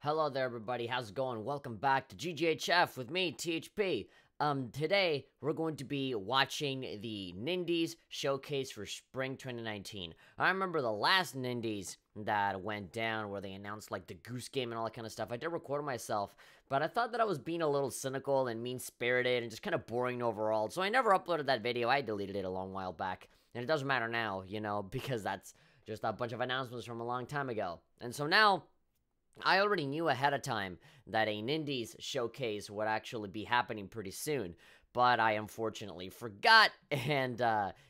Hello there, everybody. How's it going? Welcome back to GGHF with me, THP. Today we're going to be watching the Nindies showcase for spring 2019. I remember the last Nindies that went down where they announced like the Goose Game and all that kind of stuff. I did record myself, but I thought that I was being a little cynical and mean-spirited and just kind of boring overall. So I never uploaded that video. I deleted it a long while back, and it doesn't matter now, you know, because that's just a bunch of announcements from a long time ago. And so now I already knew ahead of time that a Nindies showcase would actually be happening pretty soon, but I unfortunately forgot, and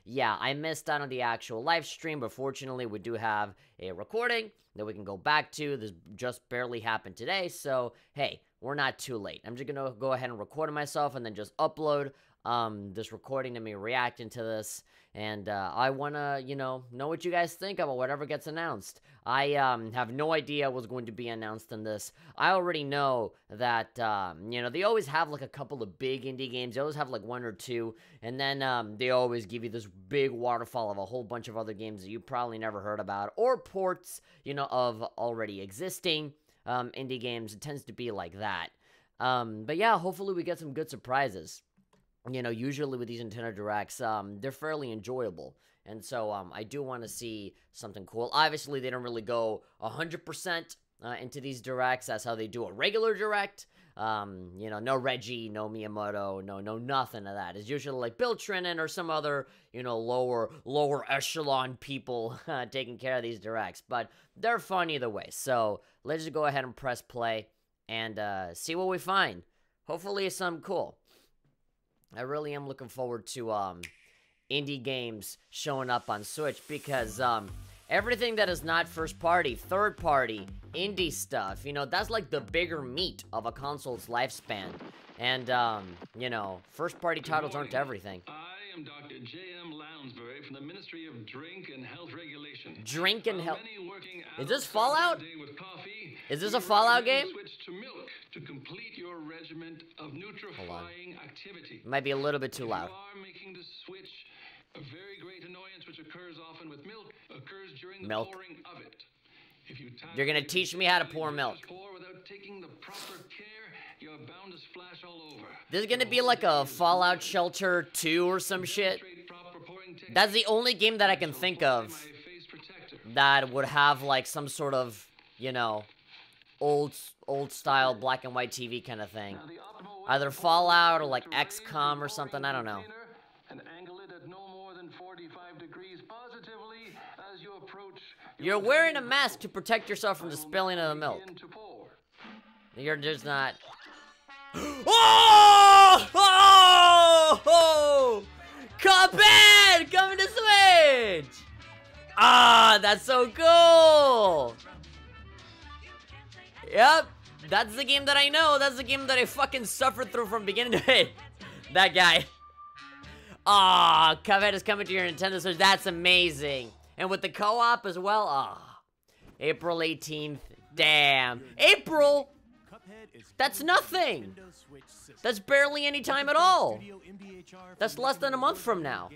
yeah, I missed out on the actual live stream, but fortunately we do have a recording that we can go back to. This just barely happened today, so hey, we're not too late. I'm just gonna go ahead and record myself and then just upload this recording to me reacting to this, and I wanna, you know what you guys think about whatever gets announced. I have no idea what's going to be announced in this. I already know that, they always have like a couple of big indie games. They always have like one or two, and then they always give you this big waterfall of a whole bunch of other games that you probably never heard about, or ports, of already existing indie games. It tends to be like that. But yeah, hopefully we get some good surprises. Usually with these Nintendo Directs, they're fairly enjoyable. And so, I do want to see something cool. Obviously, they don't really go 100% into these Directs. That's how they do a regular Direct. No Reggie, no Miyamoto, no nothing of that. It's usually like Bill Trinan or some other, lower echelon people taking care of these Directs. But they're fun either way. So, let's just go ahead and press play and see what we find. Hopefully, it's something cool. I really am looking forward to indie games showing up on Switch, because everything that is not first party, third party, indie stuff, that's like the bigger meat of a console's lifespan. And first party titles aren't everything. I am Dr. J.M. Lounsbury from the Ministry of Drink and Health Regulation. Drink and Health. Is this Fallout? Is this a Fallout game? Switch to milk to complete your regimen of nutrifying activity. It might be a little bit too loud. You are making the switch. A very great annoyance which occurs often with milk occurs during the pouring of it. If you're gonna teach me how to pour milk. Without taking the proper care, you're bound to splash all over. This is gonna be like a Fallout Shelter 2 or some shit. That's the only game that I can think of that would have like some sort of, old style black and white TV kind of thing. Either Fallout or like XCOM or something, I don't know. And angle it at no more than 45 degrees positively as you approach. You're wearing a mask to protect yourself from the spilling of the milk. You're just not. Oh! Oh! Oh! Cuphead coming to Switch! Ah, that's so cool! Yep, that's the game that I know. That's the game that I fucking suffered through from beginning to end. That guy. Ah, Cuphead is coming to your Nintendo Switch. That's amazing. And with the co-op as well. Ah, April 18th. Damn. April? That's nothing. That's barely any time at all. That's less than a month from now.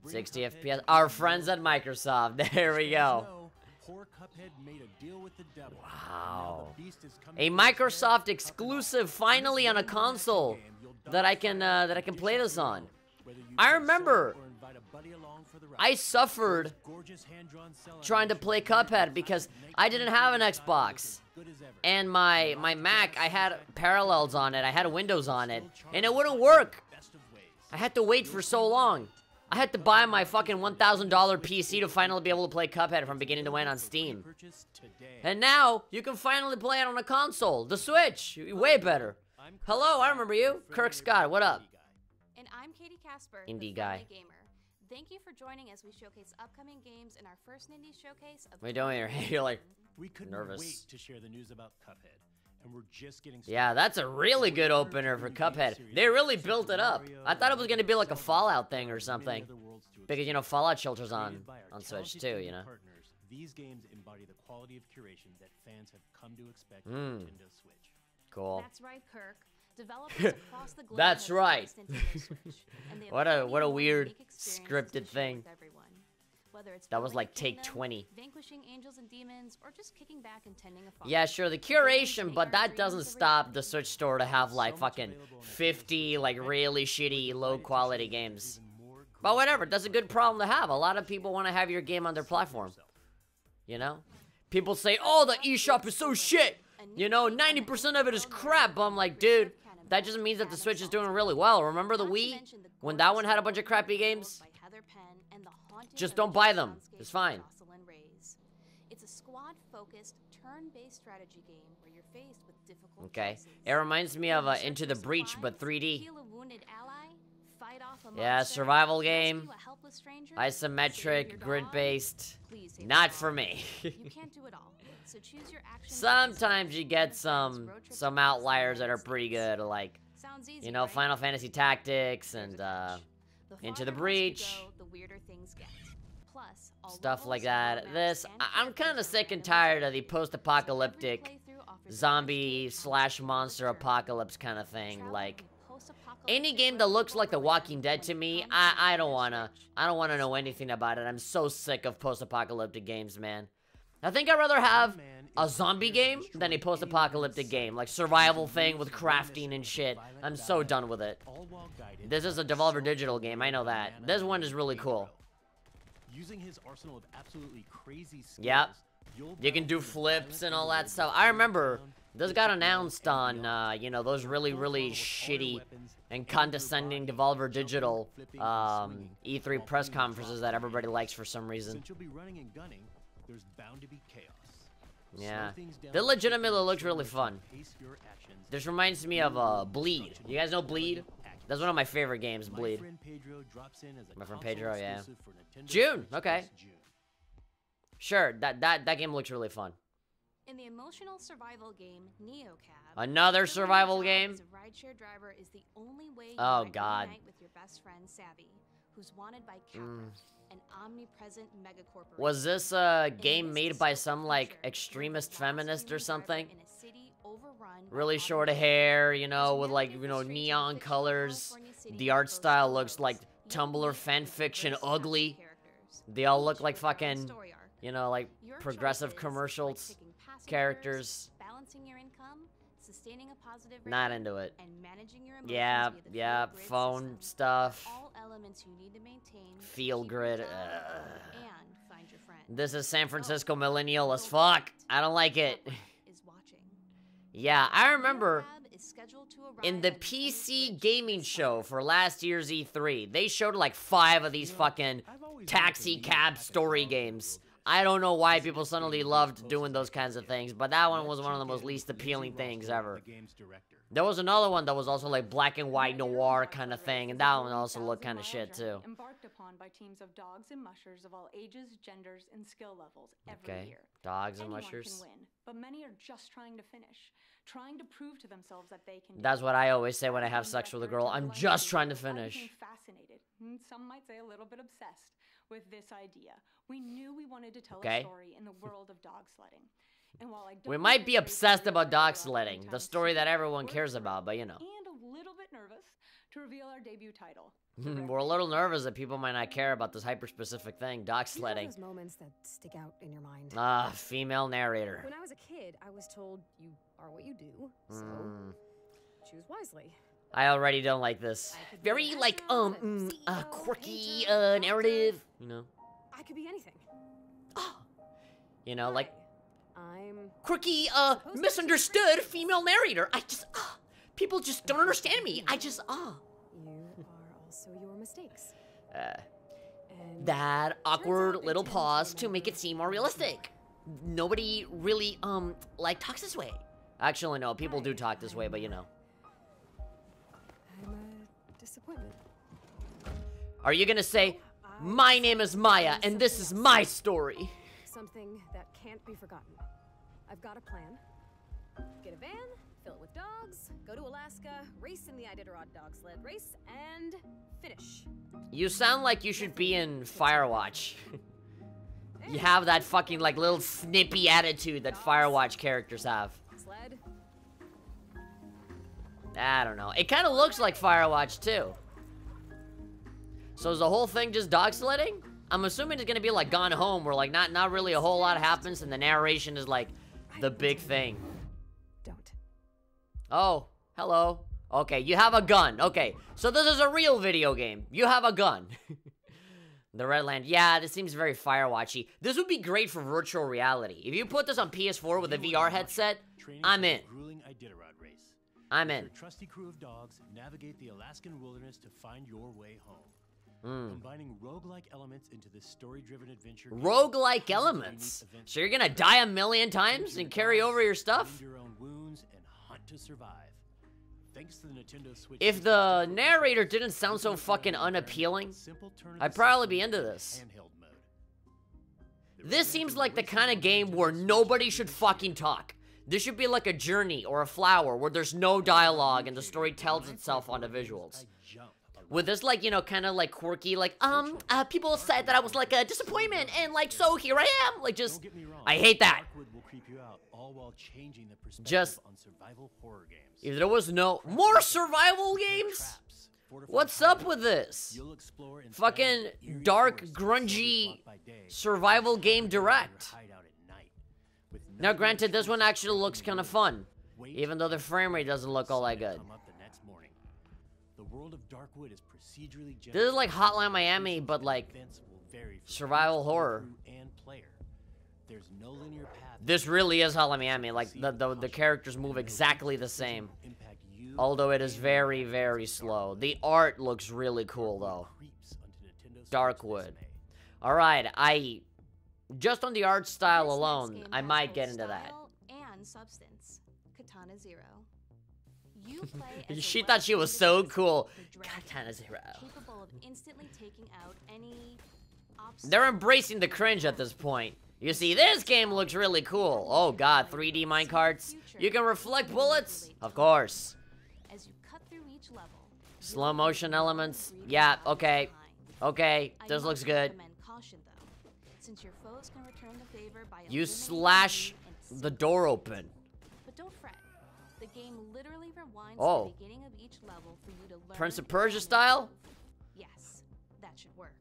60 FPS. Our friends at Microsoft. There we go. Wow. A Microsoft exclusive finally on a console that I can play this on. I remember I suffered trying to play Cuphead because I didn't have an Xbox. And my Mac, I had Parallels on it, I had Windows on it, and it wouldn't work. I had to wait for so long. I had to buy my fucking $1,000 PC to finally be able to play Cuphead from beginning to end on Steam. And now, you can finally play it on a console. The Switch. Way better. Hello, I remember you. Kirk Scott, what up? And I'm Katie Casper, Indie the guy. Gamer. Thank you for joining as we showcase upcoming games in our first Nindies showcase of What are you doing here? You're like nervous. Wait to share the news about Cuphead. And we're just getting started. Yeah, that's a really good opener for Cuphead. They really built it up. I thought it was gonna be like a Fallout thing or something. Because, Fallout Shelter's on Switch too, These games embody the quality of curation that fans have come to expect from Nintendo Switch. Cool. That's right, Kirk. Developers across the globe That's have right. embraced Nintendo Switch, and they have What a created weird unique experiences scripted to share thing. with everyone. Whether it's That was building like a take kingdom, 20. vanquishing angels and demons, or just kicking back and tending a farm. Yeah, sure, the curation, but that doesn't stop the Switch store to have like fucking 50 like really shitty low quality games. But whatever, that's a good problem to have. A lot of people want to have your game on their platform. You know? People say, oh, the eShop is so shit. You know, 90% of it is crap. But I'm like, dude, that just means that the Switch is doing really well. Remember the Wii? When that one had a bunch of crappy games? Just don't buy them. It's fine. It's a squad-focused, turn-based strategy game where you're faced with difficult Okay. choices. It reminds me of Into the Breach, but 3D. Yeah, survival game. Isometric, grid-based. Not for me. You can't do it all. So choose your actions. Sometimes you get some outliers that are pretty good, like, you know, Final Fantasy Tactics and Into the Breach. Stuff like that. I'm kind of sick and tired of the post-apocalyptic zombie / monster apocalypse kind of thing. Like, any game that looks like The Walking Dead to me, I don't wanna know anything about it. I'm so sick of post-apocalyptic games, man. I think I'd rather have a zombie game than a post-apocalyptic game, like survival thing with crafting and shit. I'm so done with it. This is a Devolver Digital game, I know that. This one is really cool. Using his arsenal of absolutely crazy skills, yep. You can do flips and all that stuff. I remember this got announced on, you know, those really, really shitty and condescending Devolver Digital E3 press conferences that everybody likes for some reason. Since you'll be running and gunning, there's bound to be chaos. Yeah, that legitimately looks really fun. This reminds me of Bleed. You guys know Bleed? That's one of my favorite games, Bleed. My friend Pedro, yeah. June, okay. Sure, that game looks really fun. In the emotional survival game NeoCab, another survival game. As a rideshare driver is the only way you God. reunite with your best friend Savvy, who's wanted by Capra, an omnipresent megacorporation. Was this a game made by some like extremist feminist or something? Really short hair, you know, with like, you know, neon colors. The art style looks like Tumblr fanfiction ugly. They all look like fucking, you know, like progressive commercials characters. Not into it. Yeah, phone stuff. Feel grid. This is San Francisco millennial as fuck. I don't like it. Yeah, I remember in the PC gaming show for last year's E3, they showed like 5 of these fucking taxi cab story games. I don't know why people suddenly loved doing those kinds of things, but that one was one of the most least appealing things ever. There was another one that was also like black and white noir kind of thing, and that one also looked kind of shit too. Embarked upon by teams of dogs and mushers of all ages, genders, and skill levels every year. Dogs and Anyone mushers. can win, but many are just trying to finish, trying to prove to themselves that they can. That's what I always say when I have sex with a girl. I'm just trying to finish. Fascinated, some might say a little bit obsessed with this idea. We knew we wanted to tell a story in the world of dog sledding. And while I don't we might be obsessed about dog sledding, the story that everyone cares about, but you know. And a little bit nervous to reveal our debut title. We're a little nervous that people might not care about this hyper-specific thing, dog sledding. Those moments that stick out in your mind. Female narrator. When I was a kid, I was told you are what you do, so choose wisely. I already don't like this. Very, like, quirky, narrative, you know. I could be anything. You know, like, I'm quirky, misunderstood female narrator. People just don't understand me. You are also your mistakes. That awkward little pause to make it seem more realistic. Nobody really, like, talks this way. Actually, no, people do talk this way, but you know. I'm a disappointment. Are you gonna say, my name is Maya, and this is my story? Something that can't be forgotten. I've got a plan. Get a van, fill it with dogs, go to Alaska, race in the Iditarod dog sled race, and finish. You sound like you should be in Firewatch. You have that fucking, like, little snippy attitude that Firewatch characters have. Sled. I don't know. It kind of looks like Firewatch, too. So is the whole thing just dog sledding? I'm assuming it's gonna be like Gone Home, where like not really a whole lot happens, and the narration is like the big thing. Don't. Oh, hello. Okay, you have a gun. Okay, so this is a real video game. You have a gun. The Redland. Yeah, this seems very Firewatchy. This would be great for virtual reality. If you put this on PS4 with a VR headset, I'm in. I'm in. Your trusty crew of dogs navigate the Alaskan wilderness to find your way home. Combining roguelike elements into this story-driven adventure. Roguelike elements? So you're gonna die a million times and carry over your stuff? Your own wounds and hunt to survive. Thanks to the Nintendo Switch. If the narrator didn't sound so fucking unappealing, I'd probably be into this. This seems like the kind of game where nobody should fucking talk. This should be like a Journey or a Flower where there's no dialogue and the story tells itself on the visuals. With this, like, you know, kind of like quirky, like, people said that I was like a disappointment and like, so here I am. Like, just, I hate that. Just, if there was no more survival games, what's up with this? Fucking dark, grungy survival game direct. Now, granted, this one actually looks kind of fun, even though the frame rate doesn't look all that good. This is like Hotline Miami, but like survival horror. This really is Hotline Miami. Like the characters move exactly the same, although it is very, very slow. The art looks really cool though. Darkwood. All right, just on the art style alone, I might get into that. And substance. Katana Zero. You play She thought she was so cool. Katana Zero. Capable of instantly taking out any They're embracing the cringe at this point. You see, this game looks really cool. Oh god, 3D minecarts. You can reflect bullets? Of course. As you cut through each level. Slow motion elements. Yeah, okay. Okay, this looks good. Since your foes can return the favor by you slash the door open. But don't fret. The game literally rewinds the beginning of each level for you to learn. Prince of Persia style? Yes, that should work.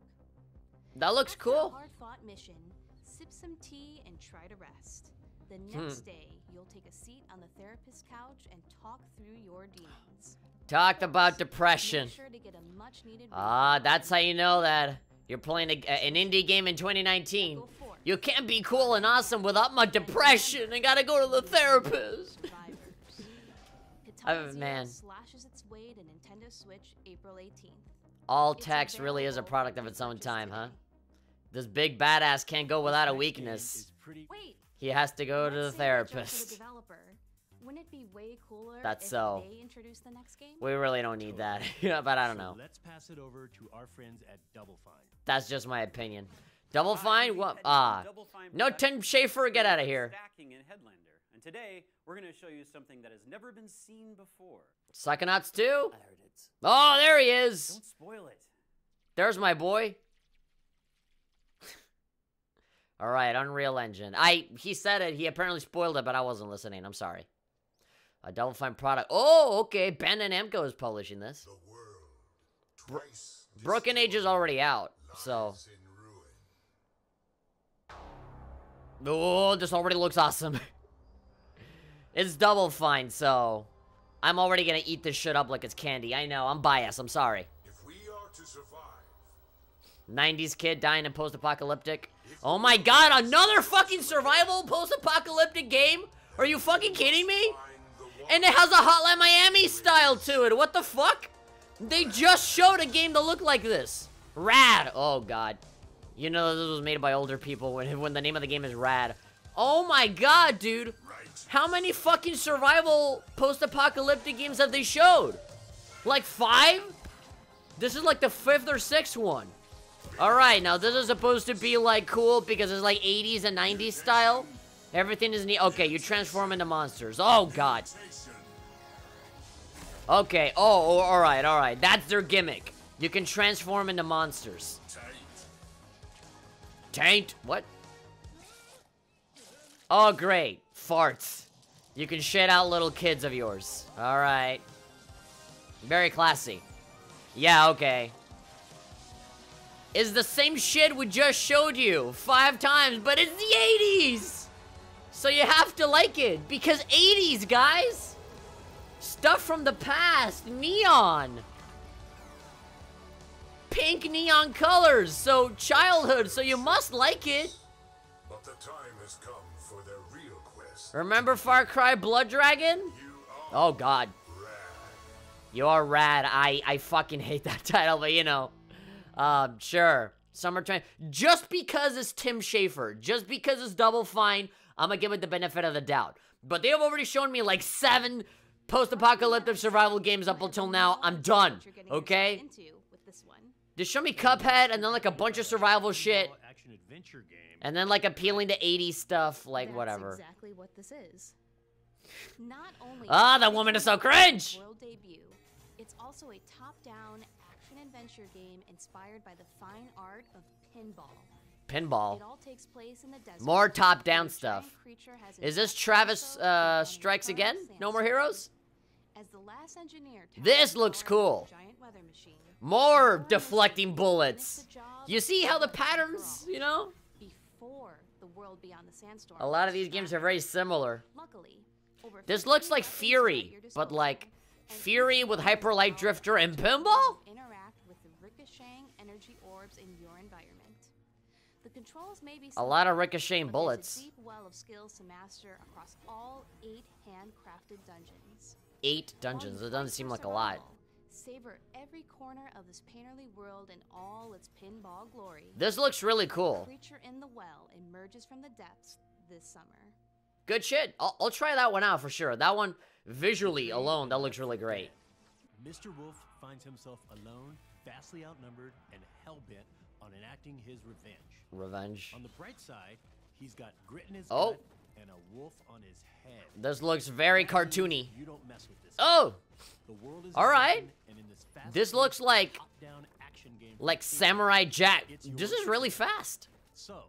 That looks cool. Hard-fought mission. Sip some tea and try to rest. The next day, you'll take a seat on the therapist's couch and talk through your demons. Talked about depression. Sure to get a much-needed that's how you know that you're playing an indie game in 2019. You can't be cool and awesome without my depression. I gotta go to the therapist. Man. Slashes its way to Nintendo Switch April 18th. All text really is a product of its own time, huh? This big badass can't go without a weakness. Wait, he has to go to the therapist. Wouldn't it be way cooler That's if so. they introduced the next game? We really don't need that. But I don't know. So let's pass it over to our friends at Double Fine. That's just my opinion. Double Fine? What? No, Tim Schafer, get out of here. And today, we're going to show you something that has never been seen before. Psychonauts 2? Oh, there he is. Don't spoil it. There's my boy. All right, Unreal Engine. He said it. He apparently spoiled it, but I wasn't listening. I'm sorry. A Double Fine product. Oh, okay. Ben and Namco is publishing this. Broken Age is already out, so. Oh, this already looks awesome. It's Double Fine, so I'm already gonna eat this shit up like it's candy. I know, I'm biased. I'm sorry. If we are to survive. 90s kid dying in post-apocalyptic. Oh my god, another fucking survival post-apocalyptic game? Are you fucking kidding me? And it has a Hotline Miami style to it. What the fuck? They just showed a game that looked like this. Rad. Oh god. You know this was made by older people when the name of the game is Rad. Oh my god, dude. How many fucking survival post-apocalyptic games have they showed? Like 5? This is like the 5th or 6th one. Alright, now this is supposed to be like cool because it's like 80s and 90s style. Everything is neat. Okay, you transform into monsters. Oh god. Okay, oh, alright. That's their gimmick. You can transform into monsters. Taint? What? Oh, great. Farts. You can shit out little kids of yours. Alright. Very classy. Yeah, okay. is the same shit we just showed you 5 times, but it's the 80s! So you have to like it, because 80s, guys! Stuff from the past, neon! Pink neon colors, so childhood, so you must like it! But the time has come for their real quest. Remember Far Cry Blood Dragon? Oh god. Rad. You are rad. I fucking hate that title, but you know. Sure. Summertime. Just because it's Tim Schafer, just because it's Double Fine, I'm gonna give it the benefit of the doubt. But they have already shown me like 7 post-apocalyptic survival games up until now. I'm done. Okay? Just show me Cuphead and then like a bunch of survival shit. And then like appealing to 80s stuff, like whatever. That's exactly what this is. Not only that woman is so cringe! World debut, it's also a top-down action-adventure game inspired by the fine art of pinball. Pinball? It all takes place in the desert. More top-down stuff. Is this Travis Strikes Again? No More Heroes? As the last engineer This looks cool. giant weather machine, More deflecting bullets. You see how the patterns, you know? before the world beyond the sandstorm. A lot of these games are very similar. Luckily, over This 50 looks like weapons Fury, at your but disposal, like and Fury with Hyper Light Drifter and pinball? interact with the ricocheting energy orbs in your environment. The controls may be A lot of simple, ricocheting but bullets. there's a deep well of skills to master across all 8 handcrafted dungeons. 8 dungeons. It doesn't seem like a lot. Savor every corner of this painterly world in all its pinball glory. This looks really cool. Creature in the Well emerges from the depths this summer. Good shit. I'll try that one out for sure. That one, visually alone, that looks really great. Mr. Wolf finds himself alone, vastly outnumbered, and hell-bent on enacting his revenge. Revenge. On the bright side, he's got grit in his Oh. gut and a wolf on his head. This looks very cartoony. You don't mess with this. Oh! The world is Alright. open, and in this This looks like top-down action game like for kids, Samurai Jack. it's This yours is to really take. fast. So,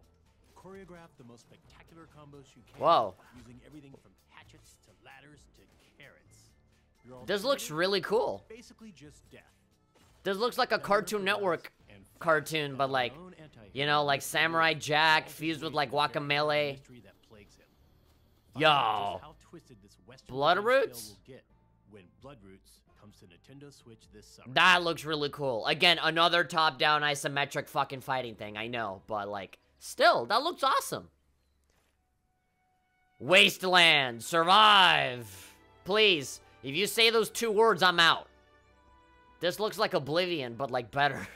choreograph the most spectacular combos you can. Whoa. Using everything from hatchets to ladders to carrots. Your This looks alternative? really cool. Basically just death. This looks like a Cartoon Network cartoon, but like, you know, like Samurai Jack fused with like Guacamelee. Yo. Bloodroots? When Bloodroots comes to Nintendo Switch this summer. That looks really cool. Again, another top-down isometric fucking fighting thing, I know. But like, still, that looks awesome. Wasteland, survive. Please, if you say those 2 words, I'm out. This looks like Oblivion, but like better.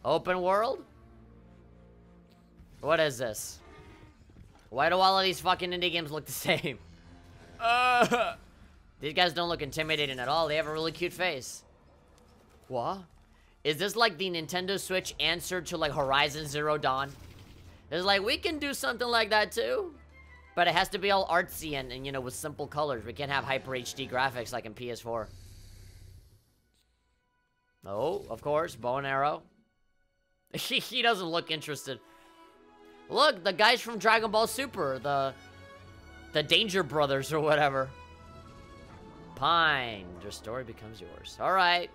Open world? What is this? Why do all of these fucking indie games look the same? These guys don't look intimidating at all. They have a really cute face. What? Is this like the Nintendo Switch answer to like Horizon Zero Dawn? It's like, we can do something like that too. But it has to be all artsy and you know, with simple colors. We can't have Hyper HD graphics like in PS4. Oh, of course, bow and arrow. He doesn't look interested. Look, the guys from Dragon Ball Super, the Danger Brothers or whatever. Pine, your story becomes yours. All right.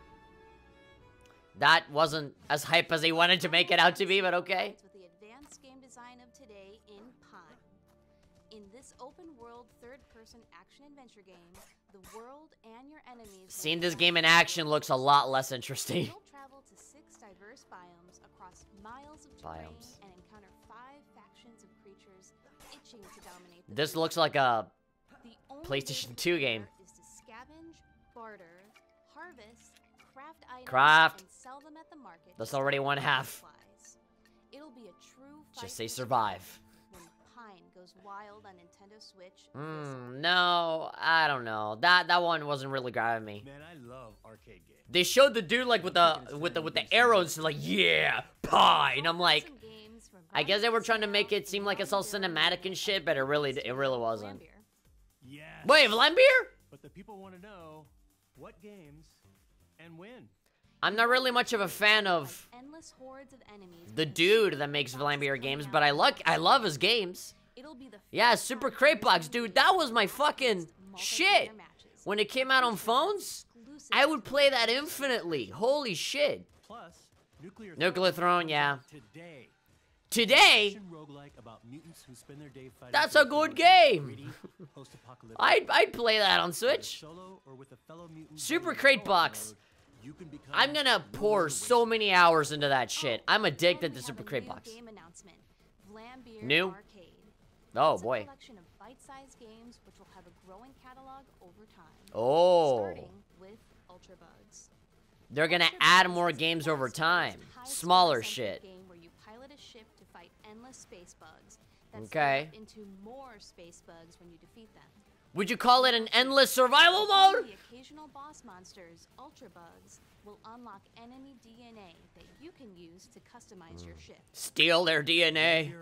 That wasn't as hype as they wanted to make it out to be, but okay. With the advanced game design of today in Pine. In this open world third-person action-adventure game, the world and your enemies. Seeing this game in action looks a lot less interesting. You'll travel to 6 diverse biomes across miles of terrain and encounter 5 factions of creatures itching to dominate. This looks like a PlayStation 2 game. Is to scavenge, barter, harvest, craft items, Craft. and sell them at the market. That's already one half. It'll be a true Just say survive. when Pine goes wild on Nintendo Switch. No, I don't know. That one wasn't really grabbing me. Man, I love arcade games. They showed the dude like with the arrows, like, yeah, Pine. I'm like, I guess they were trying to make it seem like it's all cinematic and shit, but it really wasn't. Yes. Wait, Vlambeer? But the people want to know what games and when. I'm not really much of a fan of endless hordes of enemies. the dude that makes Vlambeer games, but I love his games. Yeah, Super Crate Box, dude, that was my fucking shit. When it came out on phones, I would play that infinitely. Holy shit. Plus, Nuclear Throne, yeah. Today. Today? Roguelike about mutants who spend their day fighting. That's a good game. Post-apocalyptic. I'd play that on Switch. Solo or with a fellow mutant. Super Crate Box. I'm gonna pour so many hours into that shit. I'm addicted to Super Crate Box. New? Oh boy. Collection of bite-sized games which will have a growing catalog over time. Oh. Starting with Ultra Bugs. They're gonna add more games over time. Smaller shit. Game where you pilot a ship to fight endless space bugs. That's Okay. into more space bugs when you defeat them. Would you call it an endless survival mode? The occasional boss monsters, Ultra Bugs, will unlock enemy DNA that you can use to customize your ship. Steal their DNA.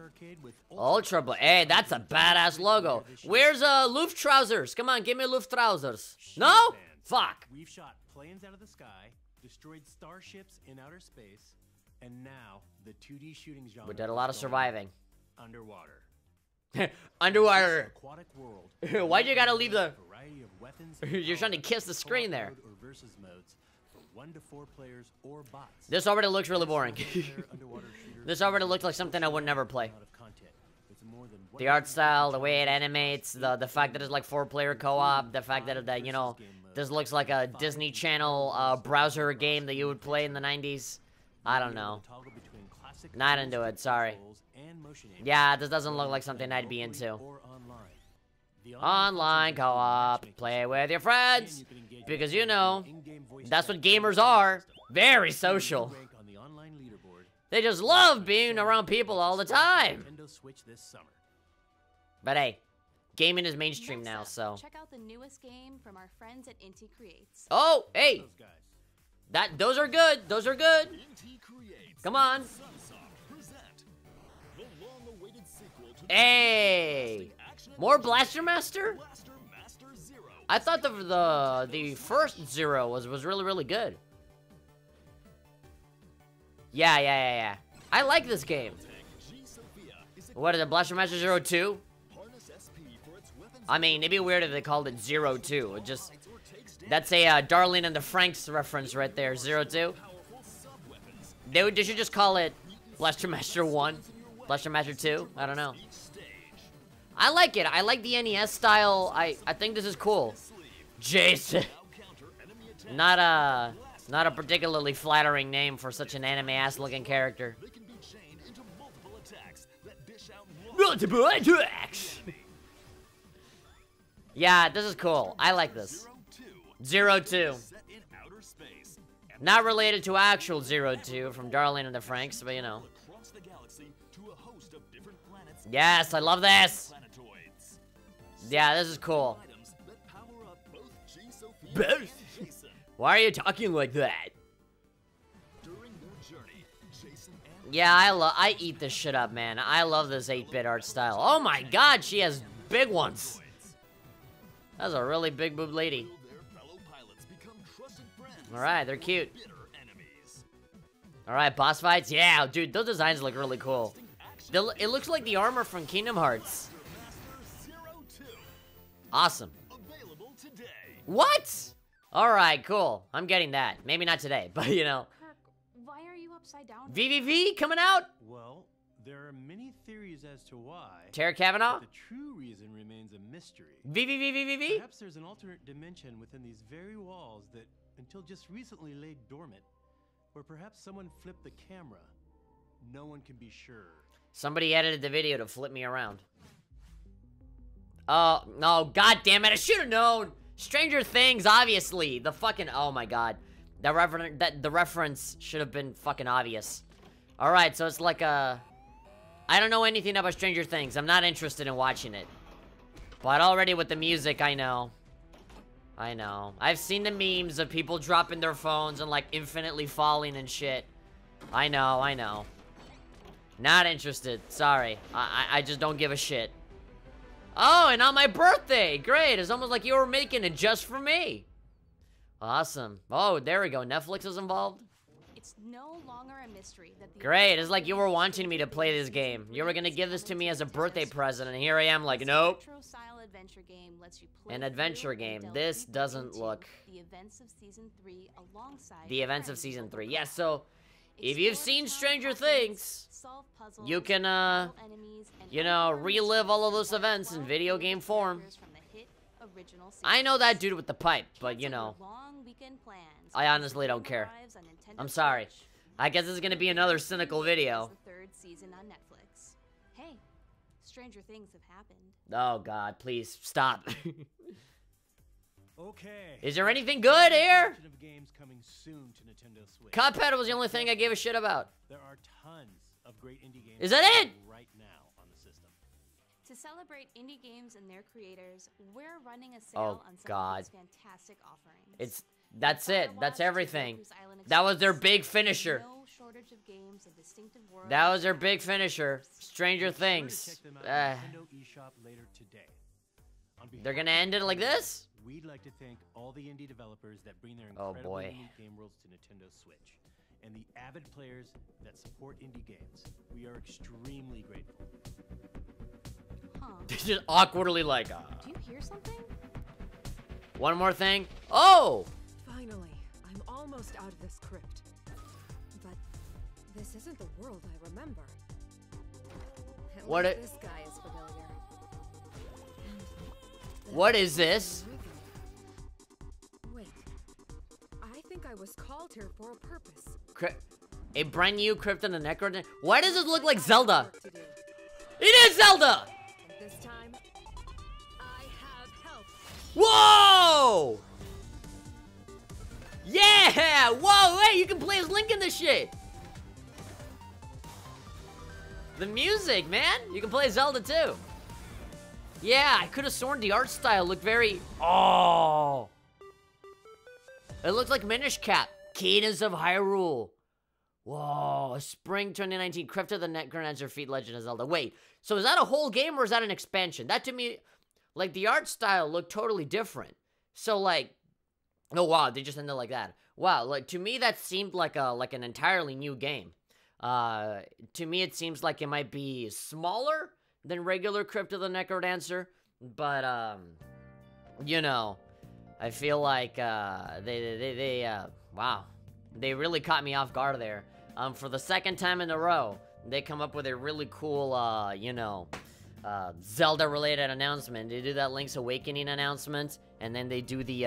Ultra Bug. Hey, that's a badass logo. Where's Luft Trousers? Come on, give me Luft Trousers. No? Fuck. We've shot planes out of the sky, destroyed starships in outer space, and now the 2D shooting genre. We did a lot of surviving. Underwater. Underwater. Aquatic world. Why'd you gotta leave the... Variety of weapons. You're trying to kiss the screen there. Or versus modes for 1 to 4 players or bots. This already looks really boring. This already looks like something I would never play. The art style, the way it animates, the fact that it's like 4-player co-op, the fact that you know, this looks like a Disney Channel browser game that you would play in the 90s. I don't know. Not into it, sorry. Yeah, this doesn't look like something I'd be into. Online co-op, play with your friends, because you know, that's what gamers are. Very social. They just love being around people all the time. But hey, gaming is mainstream now, so. Check out the newest game from our friends at Inti Creates. Oh, hey. Those are good. Those are good. Come on. Hey. More Blaster Master? I thought the first Zero was really good. Yeah. I like this game. What is it, Blaster Master Zero 2? I mean, it'd be weird if they called it Zero 2. It just, that's a Darlene and the Franxx reference right there, Zero 2. They should just call it Blaster Master 1, Blaster Master 2, I don't know. I like it, I like the NES style, I think this is cool. Jason. Not a particularly flattering name for such an anime-ass looking character. Multiple attacks! Yeah, this is cool. I like this. Zero 2. Not related to actual Zero 2 from Darlene and the Franxx, but you know. Yes, I love this! Yeah, this is cool. Why are you talking like that? Yeah, I eat this shit up, man. I love this 8-bit art style. Oh my god, she has big ones. That's a really big boob lady. Alright, they're cute. Alright, boss fights? Yeah, dude, those designs look really cool. It looks like the armor from Kingdom Hearts. Awesome. What? Alright, cool. I'm getting that. Maybe not today, but you know. Kirk, why are you upside down? VVV coming out? Well, there are many theories as to why. Tara Kavanaugh? The true reason remains a mystery. VVV? Perhaps there's an alternate dimension within these very walls that, until just recently, lay dormant. Or perhaps someone flipped the camera. No one can be sure. Somebody edited the video to flip me around. Oh, no, god damn it, I should have known! Stranger Things, obviously! The fucking, oh my god. The reference should have been fucking obvious. Alright, so it's like a... I don't know anything about Stranger Things. I'm not interested in watching it. But already with the music, I know. I know. I've seen the memes of people dropping their phones and like infinitely falling and shit. I know. Not interested. Sorry. I just don't give a shit. Oh, and on my birthday! Great! It's almost like you were making it just for me. Awesome. Oh, there we go. Netflix is involved. It's no longer a mystery that the Great. It's like you were wanting me to play this game. You were gonna give this to me as a birthday present, and here I am like, nope. retro-style adventure game lets you play An adventure through game. and delve This deeper doesn't into look... the events of season 3 alongside The events of friends season over 3. the Yeah, web. so... if you've seen Stranger Things, you can, you know, relive all of those events in video game form. I know that dude with the pipe, but, you know, I honestly don't care. I'm sorry. I guess it's gonna be another cynical video. Hey, stranger things have happened. Oh, God, please, stop. Okay. Is there anything good here? Of games coming soon to Nintendo Switch. Cuphead was the only thing I gave a shit about. There are tons of great indie games. Is that it? Right now on the system. To celebrate indie games and their creators, we're running a sale on some of these fantastic offerings. That's it. That's everything. That was their big finisher. No shortage of games and distinctive worlds. That was their big finisher. Stranger Things. They're gonna end it like this? We'd like to thank all the indie developers that bring their incredible unique game worlds to Nintendo Switch, and the avid players that support indie games. We are extremely grateful. They're just awkwardly like, Do you hear something? One more thing. Oh! Finally, I'm almost out of this crypt. But this isn't the world I remember. This guy is familiar. What is this? Wait. I think I was called here for a purpose. A brand new Crypt and the Necro. Why does this look like Zelda? It is Zelda! And this time, I have help. Whoa! Yeah! Whoa, hey, you can play as Link in this shit! The music, man! You can play Zelda too. Yeah, I could have sworn the art style looked very... Oh! It looks like Minish Cap. Cadence of Hyrule. Whoa, Spring 2019, Crypt of the Necrodancer Feat Legend of Zelda. Wait, so is that a whole game or is that an expansion? That to me, like, the art style looked totally different. So, like, oh wow, they just ended like that. Wow, like, to me that seemed like an entirely new game. To me it seems like it might be smaller than regular Crypt of the Necrodancer, but, you know, I feel like, wow, they really caught me off guard there. For the second time in a row, they come up with a really cool, you know, Zelda-related announcement. They do that Link's Awakening announcement, and then they do the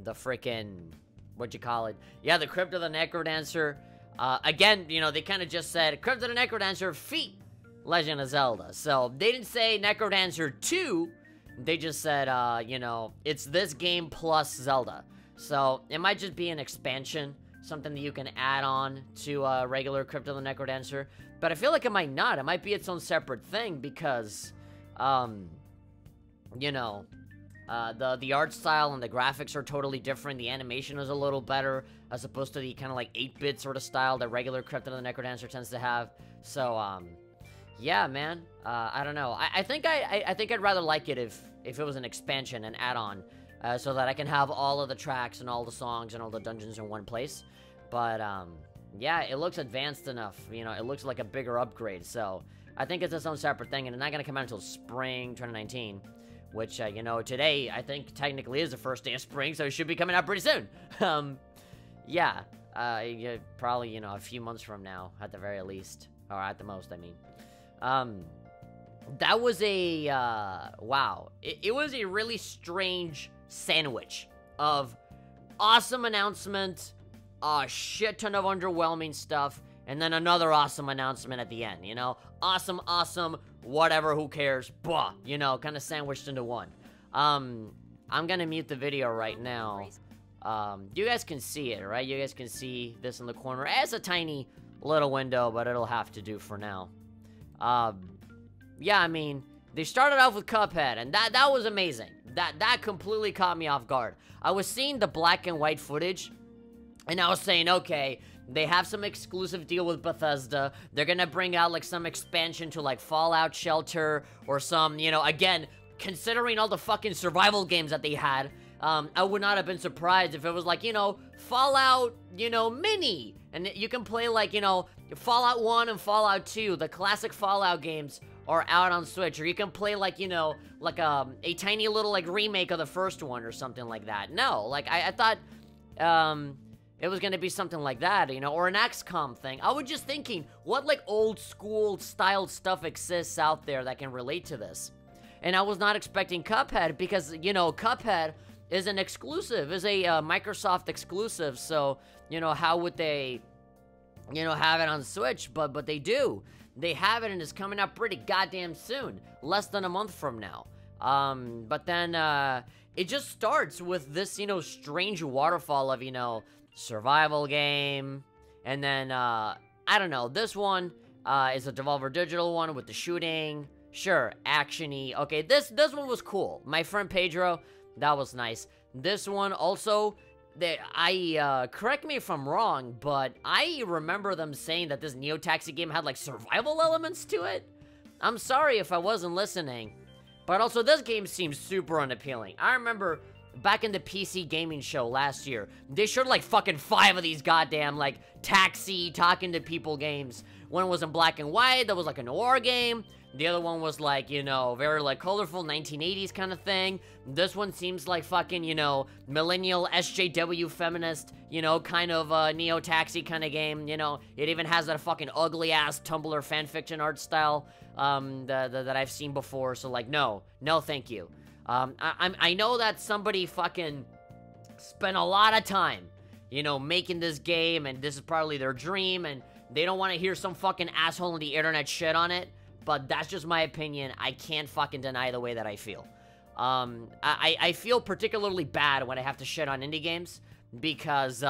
frickin', what'd you call it? Yeah, the Crypt of the Necrodancer. Again, you know, they kind of just said, Crypt of the Necrodancer Feat Legend of Zelda. So, they didn't say Necrodancer 2, they just said, you know, it's this game plus Zelda. So, it might just be an expansion, something that you can add on to regular Crypt of the Necrodancer. But I feel like it might not. It might be its own separate thing because, you know, the art style and the graphics are totally different. The animation is a little better as opposed to the kind of like 8-bit sort of style that regular Crypt of the Necrodancer tends to have. So, yeah, man. I don't know. I think I'd rather like it if it was an expansion, an add-on, so that I can have all of the tracks and all the songs and all the dungeons in one place. But, yeah, it looks advanced enough. You know, it looks like a bigger upgrade. So, I think it's its own separate thing, and it's not going to come out until spring 2019. Which, you know, today, I think, technically is the first day of spring, so it should be coming out pretty soon. Yeah. Probably, you know, a few months from now, at the very least. Or at the most, I mean. That was a, wow. It was a really strange sandwich of awesome announcement, a shit ton of underwhelming stuff, and then another awesome announcement at the end, you know? Awesome, whatever, who cares, blah, you know, kind of sandwiched into one. I'm gonna mute the video right now. You guys can see it, right? You guys can see this in the corner. It's a tiny little window, but it'll have to do for now. Yeah, I mean, they started off with Cuphead, and that was amazing. That completely caught me off guard. I was seeing the black and white footage, and I was saying, okay, they have some exclusive deal with Bethesda. They're gonna bring out, like, some expansion to, like, Fallout Shelter, or some, you know, again, considering all the fucking survival games that they had, I would not have been surprised if it was, like, you know, Fallout, you know, Mini. And you can play, like, you know, Fallout 1 and Fallout 2, the classic Fallout games, are out on Switch. Or you can play, like, you know, like, a tiny little, like, remake of the first one or something like that. No, like, I thought, it was gonna be something like that, you know, or an XCOM thing. I was just thinking, what, like, old school style stuff exists out there that can relate to this? And I was not expecting Cuphead because, you know, Cuphead is an exclusive, is a Microsoft exclusive, so, you know, how would they, you know, have it on Switch? But they do. They have it, and it's coming out pretty goddamn soon, less than a month from now. But then, it just starts with this, you know, strange waterfall of, you know, survival game, and then, I don't know, this one, is a Devolver Digital one with the shooting, sure, action-y, okay, this one was cool, my friend Pedro, that was nice. This one, also, correct me if I'm wrong, but I remember them saying that this Neo Taxi game had, like, survival elements to it. I'm sorry if I wasn't listening, but also this game seems super unappealing. I remember back in the PC gaming show last year, they showed like fucking 5 of these goddamn, like, taxi, talking to people games. One was in black and white, that was like a noir game. The other one was like, you know, very like colorful 1980s kind of thing. This one seems like fucking, you know, millennial SJW feminist, you know, kind of Neo Taxi kind of game, you know. It even has that fucking ugly ass Tumblr fanfiction art style that I've seen before. So like, no thank you. I know that somebody fucking spent a lot of time, you know, making this game, and this is probably their dream, and they don't want to hear some fucking asshole on the internet shit on it, but that's just my opinion. I can't fucking deny the way that I feel. I feel particularly bad when I have to shit on indie games, because,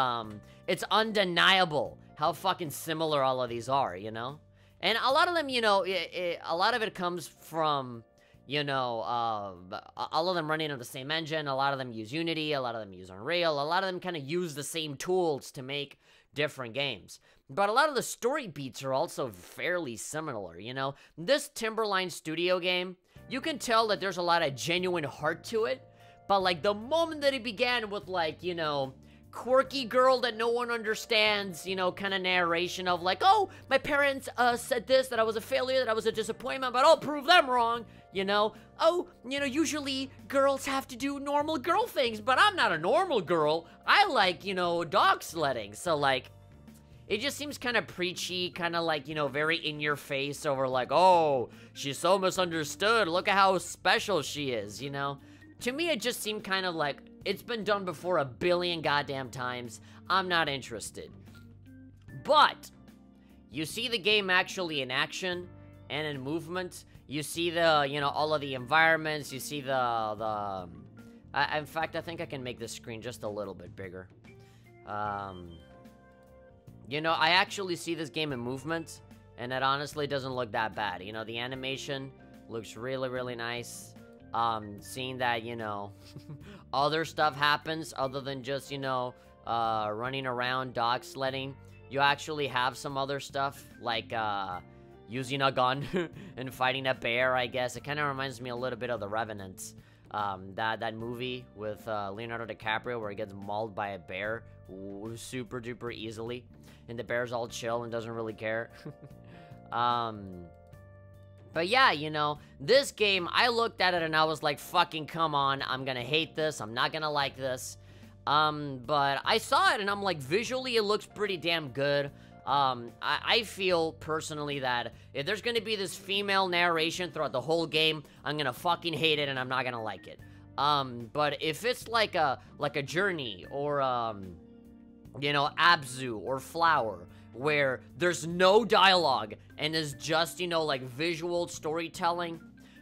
it's undeniable how fucking similar all of these are, you know? And a lot of them, you know, a lot of it comes from, you know, all of them running on the same engine. A lot of them use Unity, a lot of them use Unreal, a lot of them kind of use the same tools to make different games. But a lot of the story beats are also fairly similar, you know? This Timberline Studio game, you can tell that there's a lot of genuine heart to it, but like the moment that it began with like, you know, quirky girl that no one understands, you know, kind of narration of like, oh, my parents said this, that I was a failure, that I was a disappointment, but I'll prove them wrong, you know? Oh, you know, usually girls have to do normal girl things, but I'm not a normal girl. I like, you know, dog sledding. So like, it just seems kind of preachy, kind of like, you know, very in your face over like, oh, she's so misunderstood, look at how special she is, you know? To me, it just seemed kind of like, it's been done before a billion goddamn times. I'm not interested. But you see the game actually in action and in movement. You see the, you know, all of the environments. You see in fact, I think I can make this screen just a little bit bigger. You know, I actually see this game in movement, and it honestly doesn't look that bad. You know, the animation looks really, really nice. Seeing that, you know, other stuff happens other than just, you know, running around dog sledding. You actually have some other stuff, like, using a gun and fighting a bear, I guess. It kind of reminds me a little bit of The Revenant. That movie with, Leonardo DiCaprio where he gets mauled by a bear super duper easily. And the bear's all chill and doesn't really care. But yeah, you know, this game, I looked at it and I was like, fucking come on, I'm gonna hate this, I'm not gonna like this. But I saw it and I'm like, visually it looks pretty damn good. I feel personally that if there's gonna be this female narration throughout the whole game, I'm gonna fucking hate it and I'm not gonna like it. But if it's like a Journey or, you know, Abzu or Flower, where there's no dialogue and is just, you know, like visual storytelling,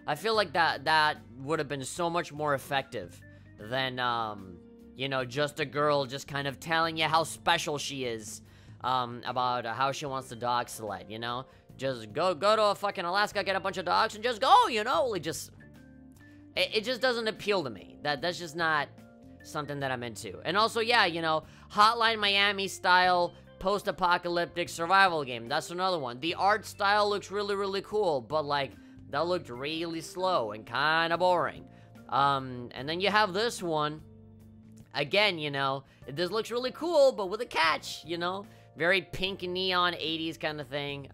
I feel like that would have been so much more effective than, you know, just a girl just kind of telling you how special she is, about how she wants to dog sled, you know? Just go to a fucking Alaska, get a bunch of dogs, and just go, you know? Like, just, it just doesn't appeal to me. That's just not something that I'm into. And also, yeah, you know, Hotline Miami style post-apocalyptic survival game. That's another one. The art style looks really, really cool, but like, that looked really slow and kind of boring. And then you have this one. Again, you know, this looks really cool, but with a catch, you know? Very pink and neon 80s kind of thing.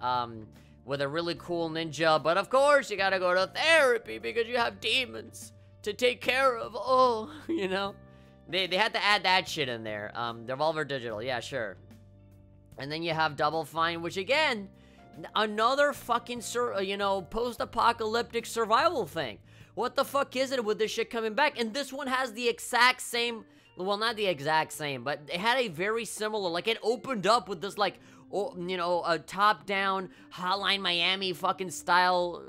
With a really cool ninja, but of course you gotta go to therapy because you have demons to take care of. Oh, you know? They had to add that shit in there. Devolver Digital, yeah, sure. And then you have Double Fine, which again, another fucking, post-apocalyptic survival thing. What the fuck is it with this shit coming back? And this one has the exact same, well, not the exact same, but it had a very similar, like, it opened up with this, like, a top-down Hotline Miami fucking style,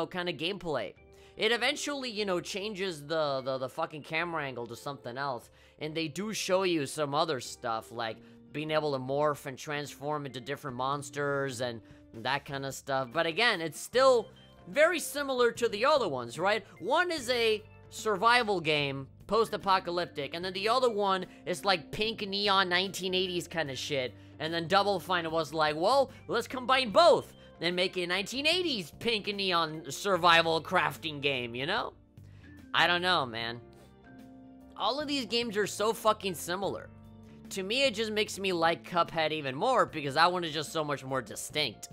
kind of gameplay. It eventually, changes the fucking camera angle to something else. And they do show you some other stuff, like being able to morph and transform into different monsters and that kind of stuff. But again, it's still very similar to the other ones, right? One is a survival game, post-apocalyptic, and then the other one is like pink neon 1980s kind of shit. And then Double Fine was like, well, let's combine both and make a 1980s pink and neon survival crafting game, you know? I don't know, man. All of these games are so fucking similar. To me, it just makes me like Cuphead even more because that one is just so much more distinct.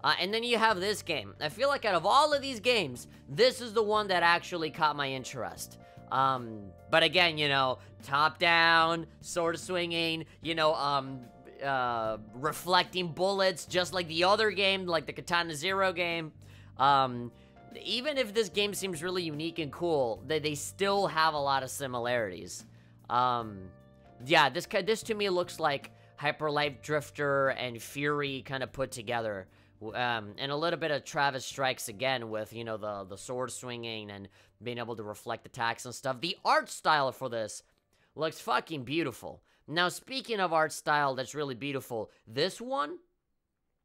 And then you have this game. I feel like out of all of these games, this is the one that actually caught my interest. But again, top-down, sword swinging, reflecting bullets, just like the other game, like the Katana Zero game. Even if this game seems really unique and cool, they still have a lot of similarities. Yeah, this to me looks like Hyper Light Drifter and Fury kind of put together. And a little bit of Travis Strikes again with, the sword swinging and being able to reflect attacks and stuff. The art style for this looks fucking beautiful. Now, speaking of art style that's really beautiful, this one,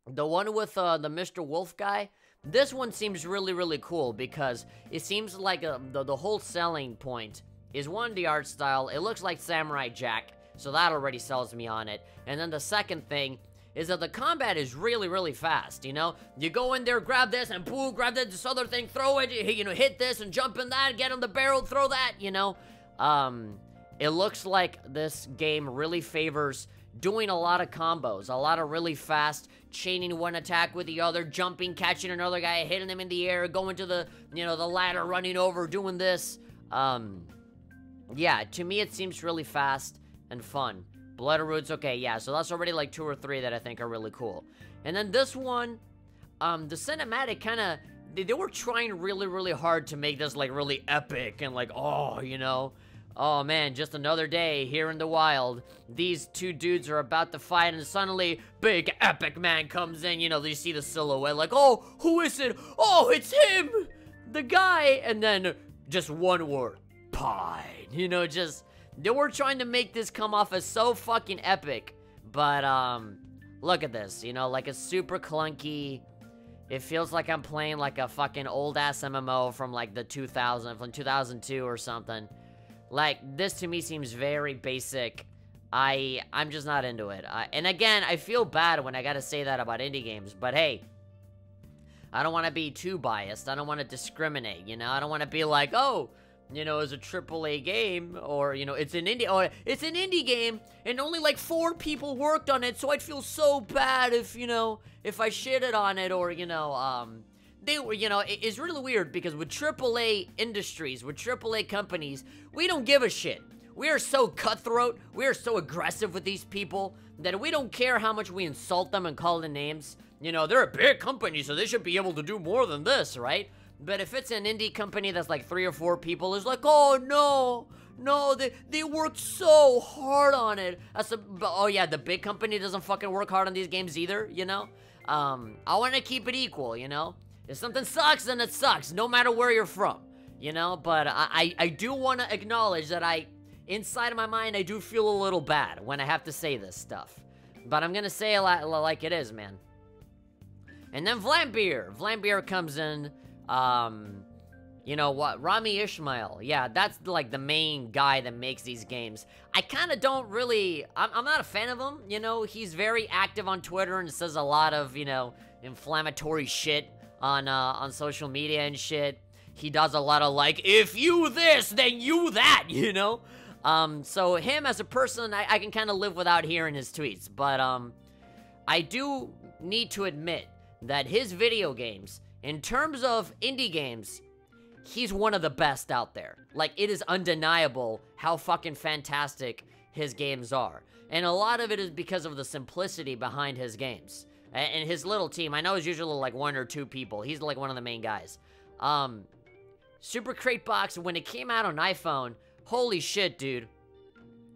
the one with the Mr. Wolf guy, this one seems really, really cool because it seems like the whole selling point is, one, the art style. It looks like Samurai Jack, so that already sells me on it. And then the second thing is that the combat is really, really fast, You go in there, grab this, and boom, grab this other thing, throw it, hit this, and jump in that, get on the barrel, throw that, It looks like this game really favors doing a lot of combos, a lot of really fast, chaining one attack with the other, jumping, catching another guy, hitting him in the air, going to the, the ladder, running over, doing this. Yeah, to me it seems really fast and fun. Blood Roots, okay, yeah, so that's already like 2 or 3 that I think are really cool. And then this one, the cinematic kind of, they were trying really, really hard to make this like really epic and like, oh man, just another day here in the wild. These two dudes are about to fight and suddenly big epic man comes in, you see the silhouette like, oh, who is it? Oh, it's him, the guy. And then just one word, pine, just, they were trying to make this come off as so fucking epic. But, look at this, like a super clunky, it feels like I'm playing like a fucking old-ass MMO from like the 2002 or something. Like, this to me seems very basic. I'm just not into it. And again, I feel bad when I gotta say that about indie games, but hey, I don't want to be too biased. I don't want to discriminate, I don't want to be like, oh, it's a AAA game, or, it's an indie game, and only like 4 people worked on it, so I'd feel so bad if, if I shitted on it, or, they were, it's really weird because with AAA industries, with AAA companies, we don't give a shit. We are so cutthroat, we are so aggressive with these people that we don't care how much we insult them and call them names. They're a big company, so they should be able to do more than this, right? But if it's an indie company that's like 3 or 4 people, it's like, oh no, they worked so hard on it. Oh yeah, the big company doesn't fucking work hard on these games either, I want to keep it equal, If something sucks, then it sucks, no matter where you're from, But I do want to acknowledge that inside of my mind, I do feel a little bad when I have to say this stuff. But I'm gonna say it like it is, man. And then Vlambeer comes in, Rami Ismail, yeah, that's like the main guy that makes these games. I kind of don't really, I'm not a fan of him, he's very active on Twitter and says a lot of, inflammatory shit on social media and shit. He does a lot of like, if you this, then you that, So him as a person, I can kind of live without hearing his tweets, but, I do need to admit that his video games, in terms of indie games, he's one of the best out there. Like, it is undeniable how fucking fantastic his games are. And a lot of it is because of the simplicity behind his games. And his little team, I know it's usually like 1 or 2 people. He's like one of the main guys. Super Crate Box, when it came out on iPhone, holy shit, dude.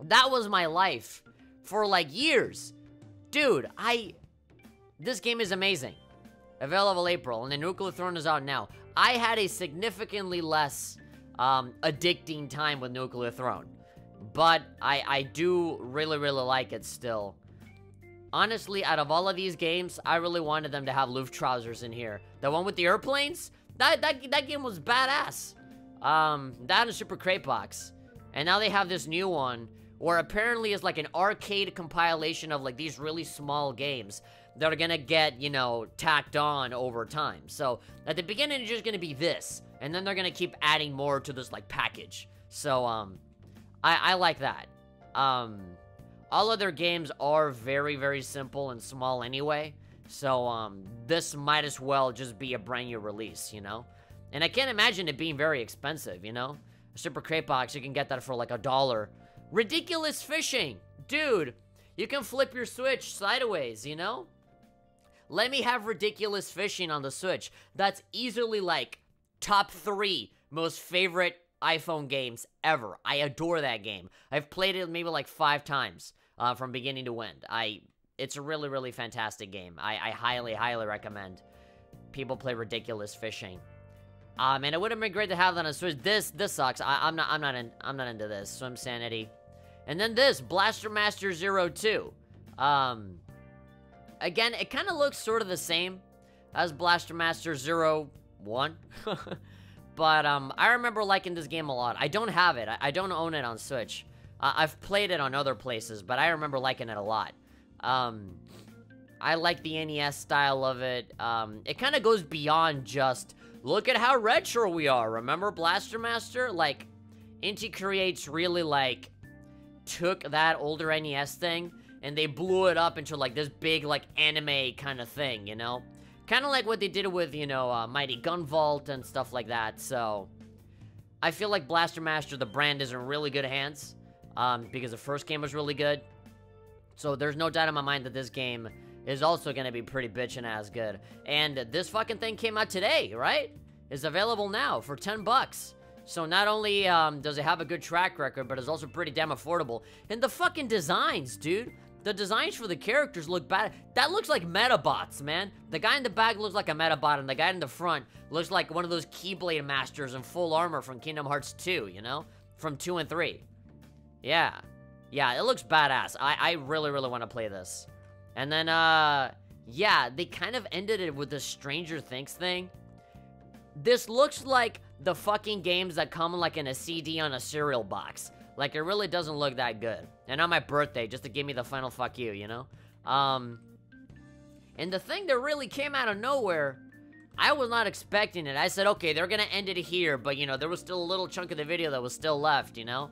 That was my life for like years. Dude, this game is amazing. Available April, and the Nuclear Throne is out now. I had a significantly less addicting time with Nuclear Throne. But I do really, really like it still. Honestly, out of all of these games, I really wanted them to have Luftrausers in here. The one with the airplanes? That game was badass. That and Super Crate Box. And now they have this new one, where apparently it's like an arcade compilation of like these really small games that are gonna get, you know, tacked on over time. So, at the beginning, it's just gonna be this. And then they're gonna keep adding more to this, like, package. So, I like that. All of their games are very, very simple and small anyway. So, this might as well just be a brand new release, you know? And I can't imagine it being very expensive, you know? A Super Crate Box, you can get that for like $1. Ridiculous Fishing! Dude, you can flip your Switch sideways, you know? Let me have Ridiculous Fishing on the Switch. That's easily like top 3 most favorite iPhone games ever. I adore that game. I've played it maybe like 5 times from beginning to end. It's a really, really fantastic game. I highly, highly recommend people play Ridiculous Fishing. And it would have been great to have that on Switch. This sucks. I'm not into this. Swim Sanity. And then this, Blaster Master 02. Again, it kind of looks sort of the same as Blaster Master 01. But, I remember liking this game a lot. I don't have it. I don't own it on Switch. I've played it on other places, but I remember liking it a lot. I like the NES style of it. It kind of goes beyond just, look at how retro we are. Remember Blaster Master? Like, Inti Creates really, like, took that older NES thing, and they blew it up into, like, this big, like, anime kind of thing, you know? Kind of like what they did with, you know, Mighty Gun Vault and stuff like that, so... I feel like Blaster Master, the brand, is in really good hands, because the first game was really good. So there's no doubt in my mind that this game is also gonna be pretty bitchin' ass good. And this fucking thing came out today, right? It's available now for $10. So not only does it have a good track record, but it's also pretty damn affordable. And the fucking designs, dude. The designs for the characters look bad. That looks like Metabots, man. The guy in the back looks like a Metabot, and the guy in the front looks like one of those Keyblade Masters in full armor from Kingdom Hearts 2, you know? From 2 and 3. Yeah. Yeah, it looks badass. I really, really want to play this. And then, yeah, they kind of ended it with the Stranger Things thing. This looks like the fucking games that come like in a CD on a cereal box. Like, it really doesn't look that good. And on my birthday, just to give me the final fuck you, you know? And the thing that really came out of nowhere, I was not expecting it. I said, okay, they're gonna end it here, but, you know, there was still a little chunk of the video that was still left, you know?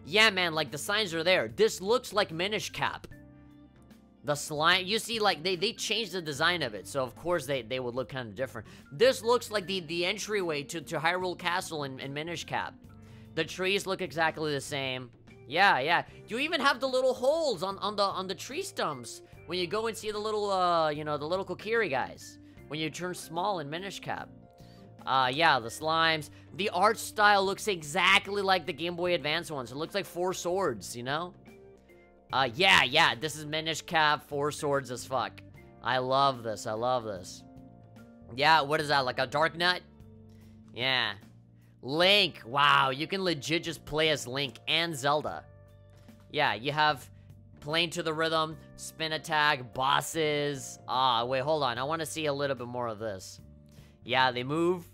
Yeah, man, like, the signs are there. This looks like Minish Cap. The slime, you see, like, they changed the design of it, so of course they would look kind of different. This looks like the entryway to Hyrule Castle in Minish Cap. The trees look exactly the same. Yeah, yeah. You even have the little holes on the tree stumps when you go and see the little, you know, the little Kokiri guys. When you turn small in Minish Cap. Yeah, the slimes. The art style looks exactly like the Game Boy Advance ones. It looks like 4 swords, you know? Yeah, this is Minish Cap, 4 swords as fuck. I love this, I love this. Yeah, what is that, like a Dark Nut? Yeah. Link, wow, you can legit just play as Link and Zelda. Yeah, you have playing to the rhythm, spin attack, bosses. Wait, hold on, I want to see a little bit more of this. Yeah, they move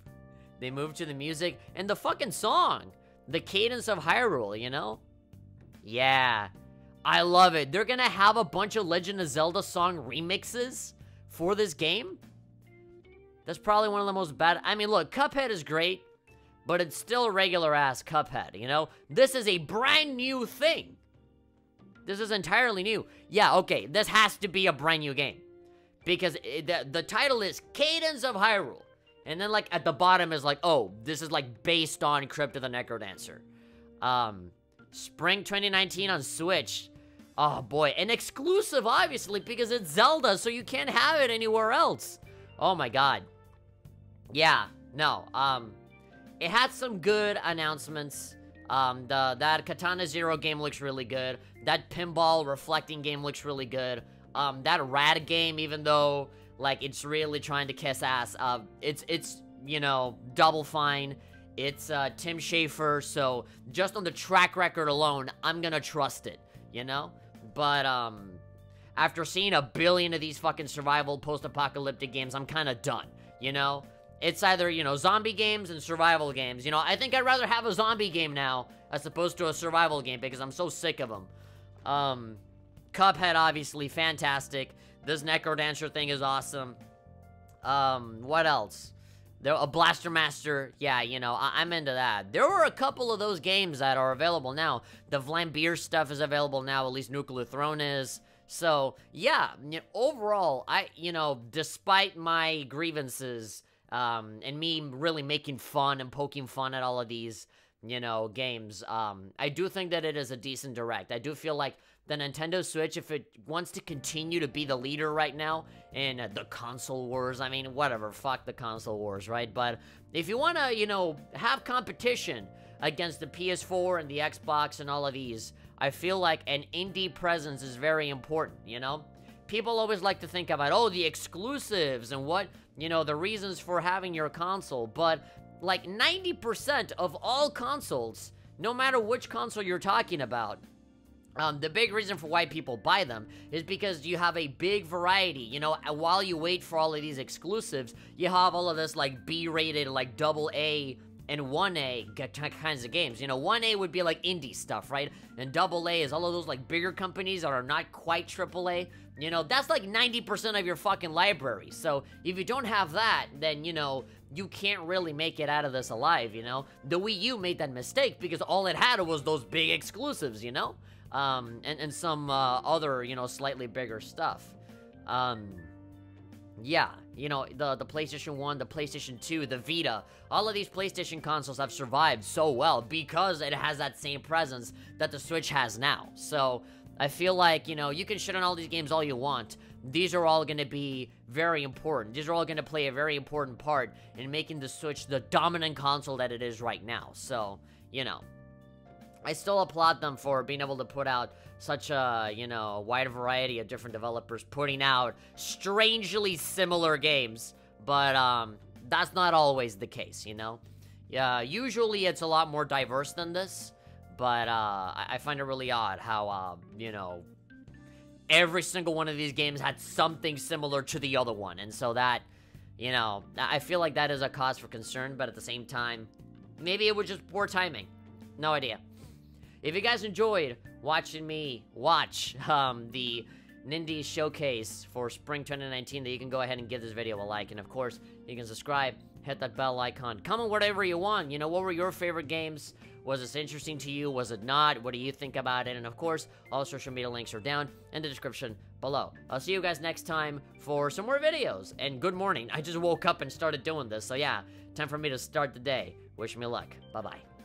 to the music, and the fucking song. The Cadence of Hyrule, you know? Yeah. I love it. They're gonna have a bunch of Legend of Zelda song remixes for this game? That's probably one of the most bad... I mean, look, Cuphead is great, but it's still a regular-ass Cuphead, you know? This is a brand new thing. This is entirely new. Yeah, okay, this has to be a brand new game. Because the title is Cadence of Hyrule. And then, like, at the bottom is like, oh, this is, like, based on Crypt of the Necrodancer. Spring 2019 on Switch. Oh, boy. An exclusive, obviously, because it's Zelda, so you can't have it anywhere else. Oh, my God. Yeah, no. It had some good announcements. That Katana Zero game looks really good. That pinball reflecting game looks really good. That Rad game, even though, like, it's really trying to kiss ass, it's, you know, Double Fine. It's, Tim Schafer, so just on the track record alone, I'm gonna trust it, you know? But, after seeing a billion of these fucking survival post-apocalyptic games, I'm kinda done, you know? It's either, you know, zombie games and survival games. You know, I think I'd rather have a zombie game now as opposed to a survival game because I'm so sick of them. Cuphead, obviously, fantastic. This Necrodancer thing is awesome. What else? A Blaster Master, yeah, you know, I'm into that. There were a couple of those games that are available now. The Vlambeer stuff is available now, at least Nuclear Throne is. So, yeah, overall, you know, despite my grievances, and me really making fun and poking fun at all of these, you know, games, I do think that it is a decent Direct. I do feel like the Nintendo Switch, if it wants to continue to be the leader right now in the console wars, I mean, whatever, fuck the console wars, right? But if you want to, you know, have competition against the PS4 and the Xbox and all of these, I feel like an indie presence is very important, you know? People always like to think about, oh, the exclusives and what, you know, the reasons for having your console, but like 90% of all consoles, no matter which console you're talking about, the big reason for why people buy them is because you have a big variety, you know, while you wait for all of these exclusives, you have all of this, like, B-rated, like, AA and 1A kinds of games. You know, 1A would be, like, indie stuff, right? And AA is all of those, like, bigger companies that are not quite AAA. You know, that's, like, 90% of your fucking library. So, if you don't have that, then, you know, you can't really make it out of this alive, you know? The Wii U made that mistake because all it had was those big exclusives, you know? And some, other, you know, slightly bigger stuff. Yeah, you know, the PlayStation 1, the PlayStation 2, the Vita, all of these PlayStation consoles have survived so well because it has that same presence that the Switch has now. So, I feel like, you know, you can shit on all these games all you want. These are all going to be very important. These are all going to play a very important part in making the Switch the dominant console that it is right now. So, you know, I still applaud them for being able to put out such a, you know, wide variety of different developers putting out strangely similar games, but, that's not always the case, you know? Yeah, usually it's a lot more diverse than this, but, I find it really odd how, you know, every single one of these games had something similar to the other one, and so that, you know, I feel like that is a cause for concern, but at the same time, maybe it was just poor timing. No idea. If you guys enjoyed watching me watch the Nindies showcase for Spring 2019, then you can go ahead and give this video a like. And of course, you can subscribe, hit that bell icon, comment whatever you want. You know, what were your favorite games? Was this interesting to you? Was it not? What do you think about it? And of course, all social media links are down in the description below. I'll see you guys next time for some more videos. And good morning. I just woke up and started doing this. So yeah, time for me to start the day. Wish me luck. Bye-bye.